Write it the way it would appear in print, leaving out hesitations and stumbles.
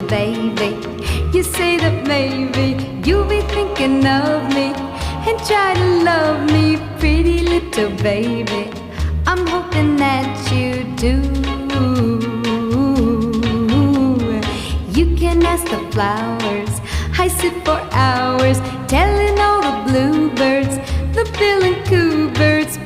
baby. You say that maybe you'll be thinking of me and try to love me, pretty little baby. I'm hoping that you do. You can ask the flowers, I sit for hours telling all the bluebirds, the bill and coo birds,